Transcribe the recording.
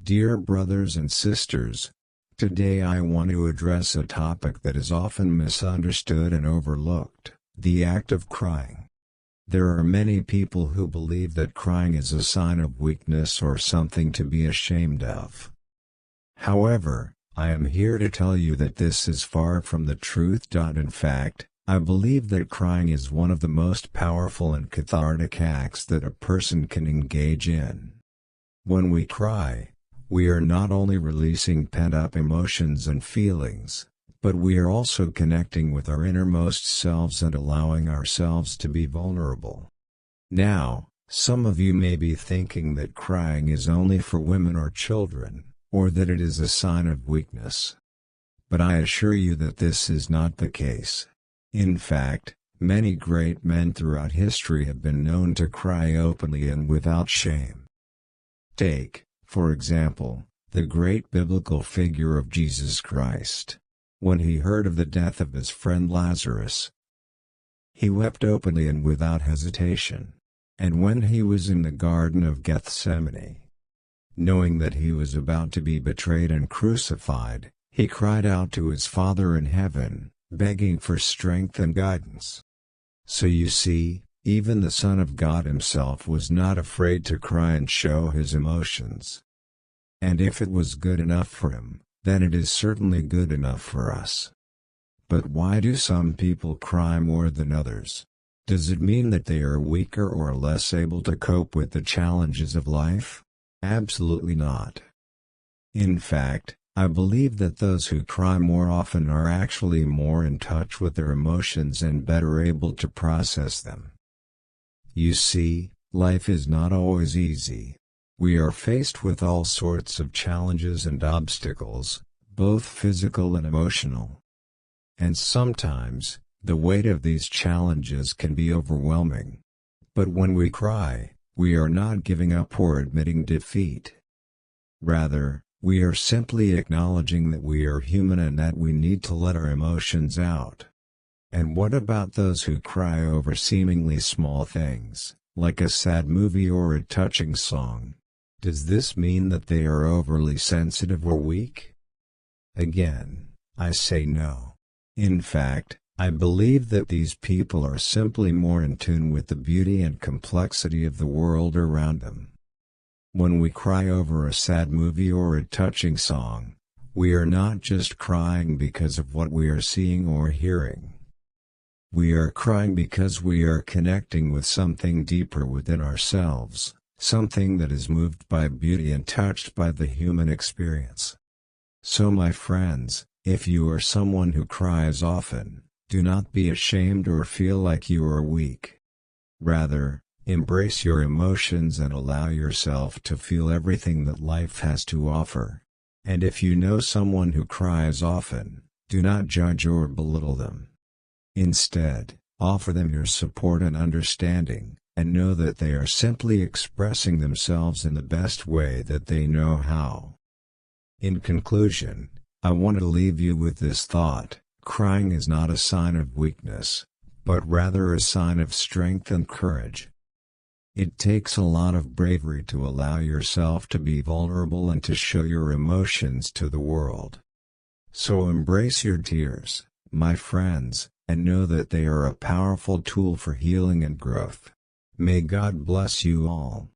Dear brothers and sisters, today I want to address a topic that is often misunderstood and overlooked, the act of crying. There are many people who believe that crying is a sign of weakness or something to be ashamed of. However, I am here to tell you that this is far from the truth. In fact, I believe that crying is one of the most powerful and cathartic acts that a person can engage in. When we cry, we are not only releasing pent-up emotions and feelings, but we are also connecting with our innermost selves and allowing ourselves to be vulnerable. Now, some of you may be thinking that crying is only for women or children, or that it is a sign of weakness. But I assure you that this is not the case. In fact, many great men throughout history have been known to cry openly and without shame. Take, for example, the great biblical figure of Jesus Christ. When he heard of the death of his friend Lazarus, he wept openly and without hesitation. And when he was in the Garden of Gethsemane, knowing that he was about to be betrayed and crucified, he cried out to his Father in heaven, begging for strength and guidance. So you see, even the Son of God himself was not afraid to cry and show his emotions. And if it was good enough for him, then it is certainly good enough for us. But why do some people cry more than others? Does it mean that they are weaker or less able to cope with the challenges of life? Absolutely not. In fact, I believe that those who cry more often are actually more in touch with their emotions and better able to process them. You see, life is not always easy. We are faced with all sorts of challenges and obstacles, both physical and emotional. And sometimes, the weight of these challenges can be overwhelming. But when we cry, we are not giving up or admitting defeat. Rather, we are simply acknowledging that we are human and that we need to let our emotions out. And what about those who cry over seemingly small things, like a sad movie or a touching song? Does this mean that they are overly sensitive or weak? Again, I say no. In fact, I believe that these people are simply more in tune with the beauty and complexity of the world around them. When we cry over a sad movie or a touching song, we are not just crying because of what we are seeing or hearing. We are crying because we are connecting with something deeper within ourselves, something that is moved by beauty and touched by the human experience. So my friends, if you are someone who cries often, do not be ashamed or feel like you are weak. Rather, embrace your emotions and allow yourself to feel everything that life has to offer. And if you know someone who cries often, do not judge or belittle them. Instead, offer them your support and understanding, and know that they are simply expressing themselves in the best way that they know how. In conclusion, I want to leave you with this thought: crying is not a sign of weakness, but rather a sign of strength and courage. It takes a lot of bravery to allow yourself to be vulnerable and to show your emotions to the world. So embrace your tears, my friends, and know that they are a powerful tool for healing and growth. May God bless you all.